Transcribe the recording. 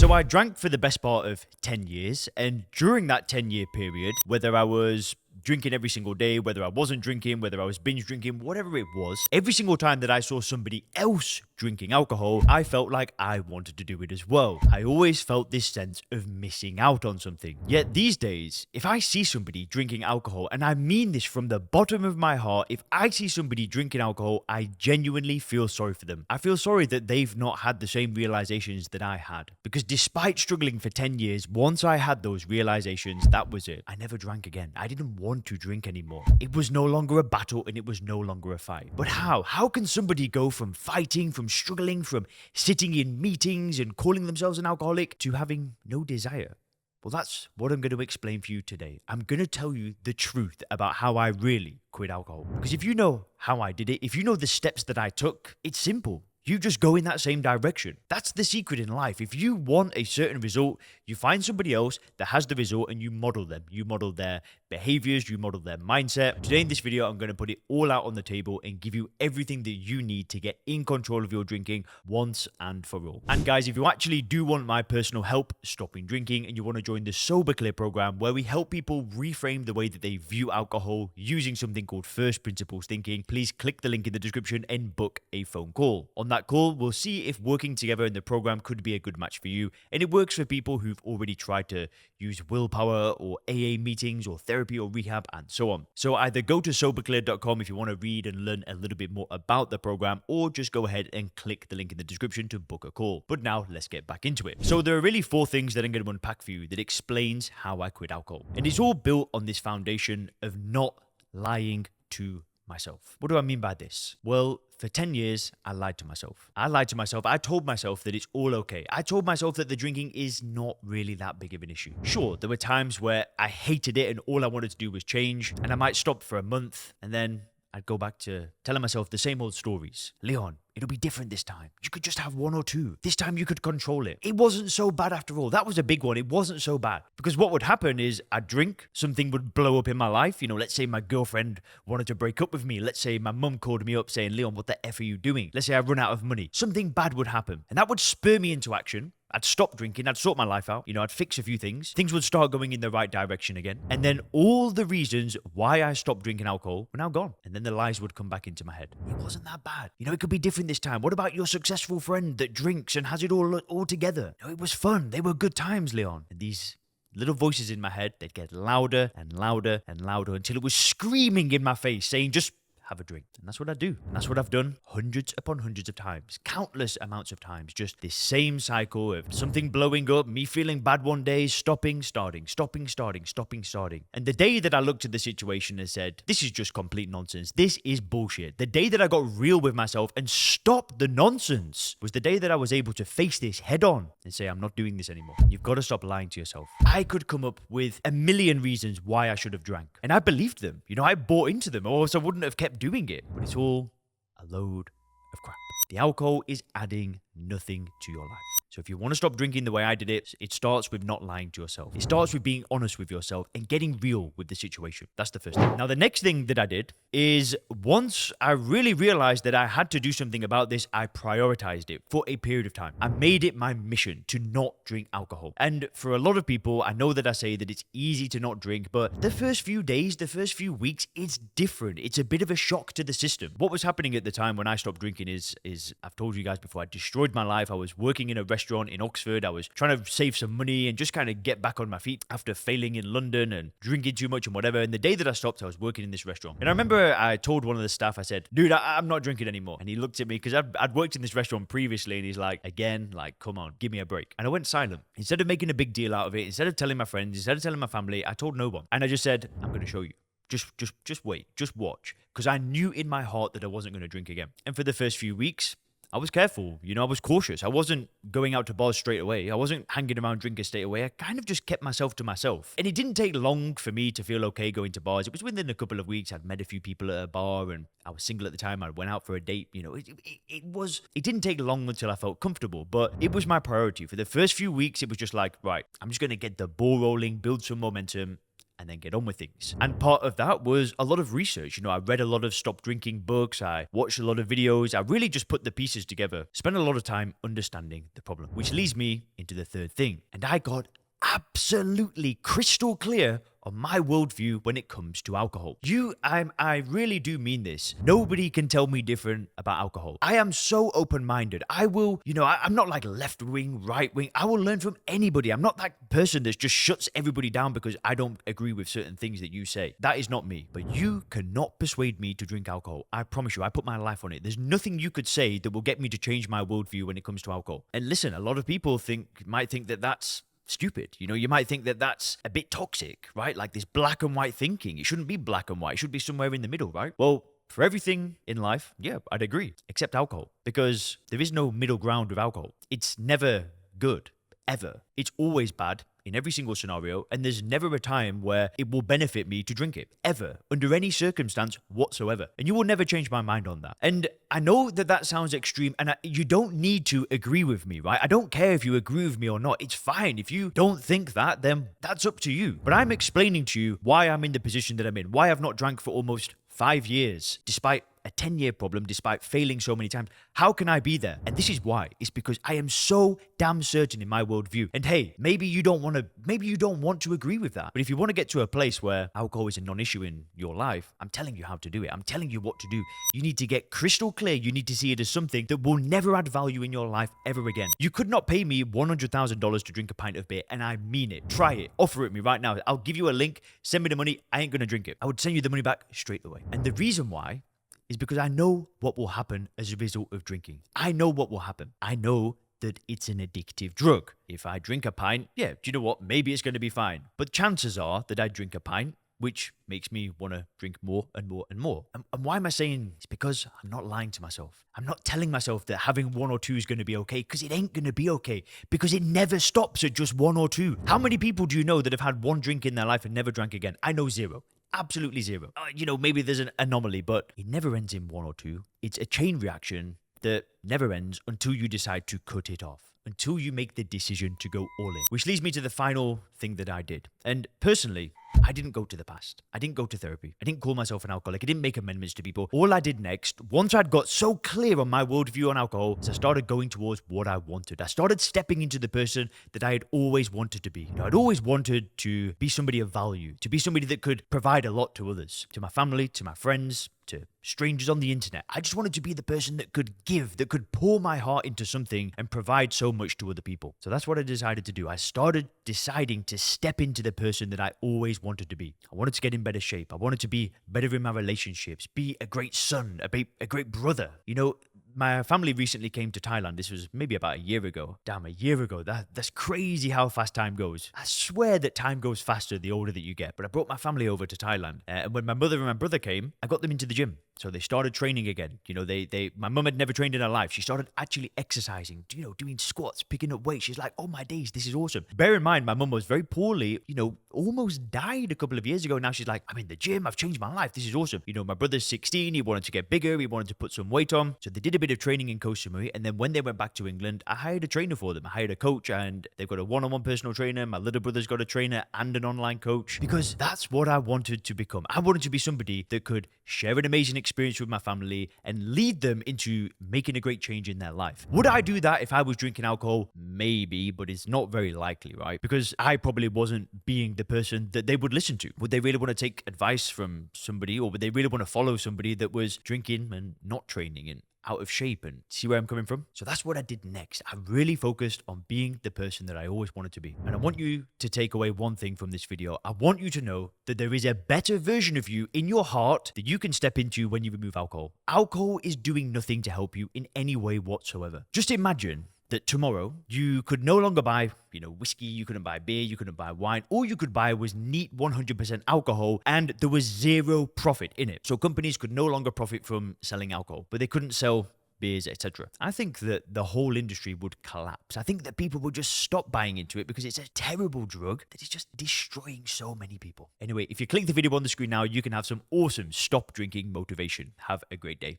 So I drank for the best part of 10 years, and during that 10-year period, whether I was drinking every single day, whether I wasn't drinking, whether I was binge drinking, whatever it was, every single time that I saw somebody else drinking alcohol, I felt like I wanted to do it as well. I always felt this sense of missing out on something. Yet these days, if I see somebody drinking alcohol, and I mean this from the bottom of my heart, if I see somebody drinking alcohol, I genuinely feel sorry for them. I feel sorry that they've not had the same realizations that I had. Because despite struggling for 10 years, once I had those realizations, that was it. I never drank again. I didn't want to drink anymore. It was no longer a battle and it was no longer a fight. But how? How can somebody go from fighting, from struggling, from sitting in meetings and calling themselves an alcoholic to having no desire? Well, that's what I'm going to explain for you today. I'm going to tell you the truth about how I really quit alcohol. Because if you know how I did it, if you know the steps that I took, it's simple. You just go in that same direction. That's the secret in life. If you want a certain result, you find somebody else that has the result and you model them. You model their behaviors, you model their mindset. Today in this video, I'm going to put it all out on the table and give you everything that you need to get in control of your drinking once and for all. And guys, if you actually do want my personal help stopping drinking and you want to join the Sober Clear program where we help people reframe the way that they view alcohol using something called first principles thinking, please click the link in the description and book a phone call. On that call, we'll see if working together in the program could be a good match for you. And it works for people who've already tried to use willpower or AA meetings or therapy or rehab and so on. So either go to soberclear.com if you want to read and learn a little bit more about the program, or just go ahead and click the link in the description to book a call. But now let's get back into it. So there are really 4 things that I'm going to unpack for you that explains how I quit alcohol. And it's all built on this foundation of not lying to myself. What do I mean by this? Well, for 10 years, I lied to myself. I told myself that it's all okay. I told myself that the drinking is not really that big of an issue. Sure, there were times where I hated it and all I wanted to do was change, and I might stop for a month and then I'd go back to telling myself the same old stories. Leon, it'll be different this time. You could just have 1 or 2. This time you could control it. It wasn't so bad after all. That was a big one. It wasn't so bad. Because what would happen is I'd drink, something would blow up in my life. You know, let's say my girlfriend wanted to break up with me. Let's say my mum called me up saying, Leon, what the F are you doing? Let's say I run out of money. Something bad would happen. And that would spur me into action. I'd stop drinking, I'd sort my life out, I'd fix a few things. Things would start going in the right direction again. And then all the reasons why I stopped drinking alcohol were now gone. And then the lies would come back into my head. It wasn't that bad. It could be different this time. What about your successful friend that drinks and has it all together? It was fun. They were good times, Leon. And these little voices in my head, they'd get louder and louder and louder until it was screaming in my face saying, just have a drink. And that's what I do. And that's what I've done hundreds upon hundreds of times, countless amounts of times. Just this same cycle of something blowing up, me feeling bad one day, stopping, starting, stopping, starting, stopping, starting. And the day that I looked at the situation and said, this is just complete nonsense. This is bullshit. The day that I got real with myself and stopped the nonsense was the day that I was able to face this head on and say, I'm not doing this anymore. You've got to stop lying to yourself. I could come up with a million reasons why I should have drank. And I believed them. I bought into them, or else I wouldn't have kept doing it. But it's all a load of crap. The alcohol is adding nothing to your life. So if you want to stop drinking the way I did it, it starts with not lying to yourself. It starts with being honest with yourself and getting real with the situation. That's the first thing. Now, the next thing that I did is once I really realized that I had to do something about this, I prioritized it for a period of time. I made it my mission to not drink alcohol. And for a lot of people, I know that I say that it's easy to not drink, but the first few days, the first few weeks, it's different. It's a bit of a shock to the system. What was happening at the time when I stopped drinking is I've told you guys before, I destroyed my life. I was working in a restaurant in Oxford. I was trying to save some money and just kind of get back on my feet after failing in London and drinking too much and whatever. And the day that I stopped, I was working in this restaurant. And I remember I told one of the staff, I said, dude, I'm not drinking anymore. And he looked at me because I'd worked in this restaurant previously, and he's like, again, come on, give me a break. And I went silent. Instead of making a big deal out of it, instead of telling my friends, instead of telling my family, I told no one. And I just said, I'm going to show you. Just wait, just watch. Because I knew in my heart that I wasn't going to drink again. And for the first few weeks, I was careful, I was cautious. I wasn't going out to bars straight away. I wasn't hanging around drinking straight away. I kind of just kept myself to myself. And it didn't take long for me to feel okay going to bars. It was within a couple of weeks. I'd met a few people at a bar, and I was single at the time. I went out for a date. It didn't take long until I felt comfortable, but it was my priority. For the first few weeks, it was just like, right, I'm just going to get the ball rolling, build some momentum, and then get on with things. And part of that was a lot of research. I read a lot of stop drinking books, I watched a lot of videos, I really just put the pieces together, spent a lot of time understanding the problem, which leads me into the third thing. And I got absolutely crystal clear on my worldview when it comes to alcohol. I really do mean this. Nobody can tell me different about alcohol. I am so open-minded. I will, I'm not like left wing, right wing. I will learn from anybody. I'm not that person that just shuts everybody down because I don't agree with certain things that you say. That is not me. But you cannot persuade me to drink alcohol. I promise you, I put my life on it. There's nothing you could say that will get me to change my worldview when it comes to alcohol. And listen, a lot of people might think that that's stupid. You might think that that's a bit toxic, right? Like this black and white thinking. It shouldn't be black and white. It should be somewhere in the middle, right? Well, for everything in life, yeah, I'd agree, except alcohol, because there is no middle ground with alcohol. It's never good, ever. It's always bad in every single scenario, and there's never a time where it will benefit me to drink it, ever, under any circumstance whatsoever. And you will never change my mind on that. And I know that that sounds extreme, and you don't need to agree with me, right? I don't care if you agree with me or not. It's fine. If you don't think that, then that's up to you. But I'm explaining to you why I'm in the position that I'm in, why I've not drank for almost 5 years, despite a 10-year problem, despite failing so many times. How can I be there? And this is why. It's because I am so damn certain in my worldview. And hey, maybe you don't want to agree with that. But if you want to get to a place where alcohol is a non-issue in your life, I'm telling you how to do it. I'm telling you what to do. You need to get crystal clear. You need to see it as something that will never add value in your life ever again. You could not pay me $100,000 to drink a pint of beer, and I mean it. Try it. Offer it me right now. I'll give you a link. Send me the money. I ain't going to drink it. I would send you the money back straight away. And the reason why is because I know what will happen as a result of drinking. I know what will happen. I know that it's an addictive drug. If I drink a pint, yeah, do you know what? Maybe it's going to be fine. But chances are that I drink a pint, which makes me want to drink more and more and more. And why am I saying it's because I'm not lying to myself. I'm not telling myself that having one or two is going to be okay, because it ain't going to be okay, because it never stops at just one or two. How many people do you know that have had one drink in their life and never drank again? I know zero. Absolutely zero. Maybe there's an anomaly, but it never ends in one or two. It's a chain reaction that never ends until you decide to cut it off, until you make the decision to go all in. Which leads me to the final thing that I did. And personally, I didn't go to the past. I didn't go to therapy. I didn't call myself an alcoholic. I didn't make amendments to people. All I did next, once I'd got so clear on my worldview on alcohol, is I started going towards what I wanted. I started stepping into the person that I had always wanted to be. I'd always wanted to be somebody of value, to be somebody that could provide a lot to others, to my family, to my friends, to strangers on the internet. I just wanted to be the person that could give, that could pour my heart into something and provide so much to other people. So that's what I decided to do. I started deciding to step into the person that I always wanted to be. I wanted to get in better shape. I wanted to be better in my relationships, be a great son, a great brother. My family recently came to Thailand. This was maybe about a year ago. Damn, a year ago. That's crazy how fast time goes. I swear that time goes faster the older that you get. But I brought my family over to Thailand. And when my mother and my brother came, I got them into the gym. So they started training again. My mum had never trained in her life. She started actually exercising, doing squats, picking up weights. She's like, oh my days, this is awesome. Bear in mind, my mum was very poorly, almost died a couple of years ago. Now she's like, I'm in the gym. I've changed my life. This is awesome. My brother's 16. He wanted to get bigger. He wanted to put some weight on. So they did a bit of training in Koh Samui. And then when they went back to England, I hired a trainer for them. I hired a coach, and they've got a one-on-one personal trainer. My little brother's got a trainer and an online coach, because that's what I wanted to become. I wanted to be somebody that could share an amazing experience with my family and lead them into making a great change in their life. Would I do that if I was drinking alcohol? Maybe, but it's not very likely, right? Because I probably wasn't being the person that they would listen to. Would they really want to take advice from somebody, or would they really want to follow somebody that was drinking and not training and out of shape? And see where I'm coming from? So that's what I did next. I really focused on being the person that I always wanted to be. And I want you to take away one thing from this video. I want you to know that there is a better version of you in your heart that you can step into when you remove alcohol. Alcohol is doing nothing to help you in any way whatsoever. Just imagine that tomorrow you could no longer buy, whiskey, you couldn't buy beer, you couldn't buy wine. All you could buy was neat 100% alcohol, and there was zero profit in it. So companies could no longer profit from selling alcohol, but they couldn't sell beers, etc. I think that the whole industry would collapse. I think that people would just stop buying into it because it's a terrible drug that is just destroying so many people. Anyway, if you click the video on the screen now, you can have some awesome stop drinking motivation. Have a great day.